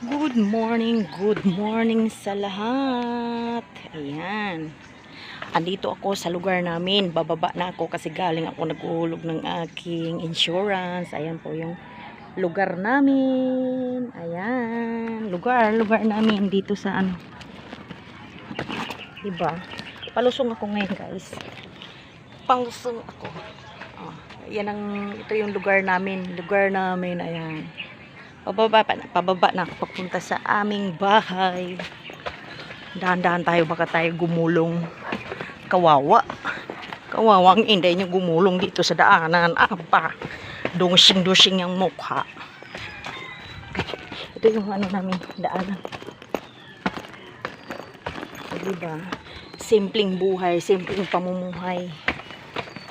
Good morning sa lahat. Ayan. Andito ako sa lugar namin. Bababa na ako kasi galing ako nag-uhulog ng aking insurance. Ayan po yung lugar namin. Ayan. Lugar namin dito sa ano. Diba? Palusong ako ngayon, guys. Palusong ako. Oh, ito yung lugar namin. Ayan. Pababa na ako papunta sa aming bahay. Dahan-dahan tayo, baka tayo gumulong. Kawawa ang inday niya gumulong dito sa daanan. Apa, dusing yung mukha. Ito yung ano namin, daanan. Diba? Simpleng buhay, simpleng pamumuhay.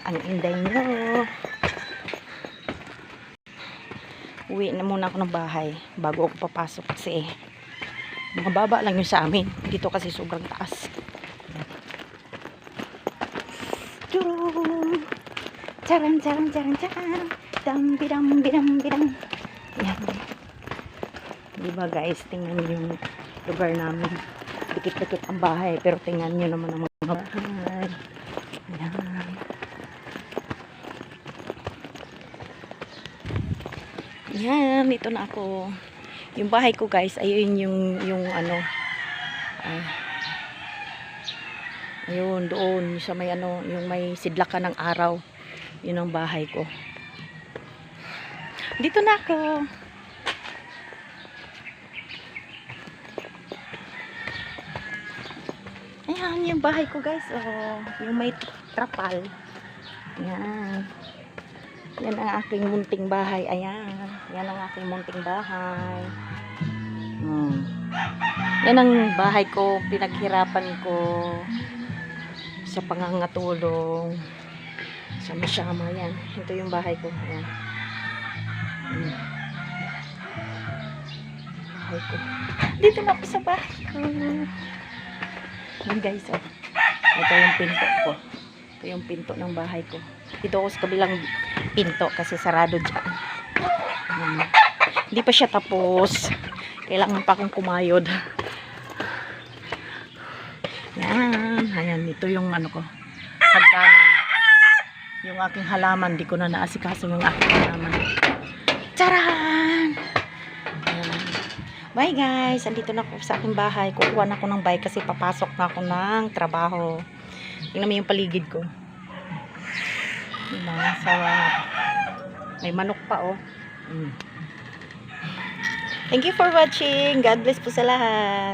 Ang inday nyo. Uwi na muna ako ng bahay bago ako papasok kasi mababa lang yung sa amin. Dito kasi sobrang taas. Charan. Dam bidam. Yan. Diba guys, tingnan nyo yung lugar namin. Dikit-dikit ang bahay pero tingnan nyo naman ang mga bahay. Yan. Yan, dito na ako. Yung bahay ko guys, ayun yung ano. Ayun, doon sa may ano, yung may sidlakan ng araw. Yun ang bahay ko. Dito na ako. Ayan, yung bahay ko guys. Oh, yung may trapal. Ayan. Yan ang aking munting bahay. Ayan. Yan ang aking munting bahay. Yan ang bahay ko. Pinaghirapan ko sa pangangatulong. Sama-sama yan. Ito yung bahay ko. Ayan. Bahay ko. Dito na ako sa bahay ko. Yan guys. Oh. Ito yung pinto ko. Ito yung pinto ng bahay ko. Dito ako sa kabilang pinto kasi sarado dyan. Hindi pa siya tapos. Kailangan pa akong kumayod. Yan. Ayan. Ito yung ano ko. Hagdanan. Yung aking halaman. Di ko na naasikaso yung aking halaman. Charan! Ayan. Bye guys. Andito na ako sa aking bahay. Kukuha na ako ng bike kasi papasok na ako ng trabaho. Tingnan mo yung paligid ko. Diba? May manok pa oh. Thank you for watching. God bless po sa lahat.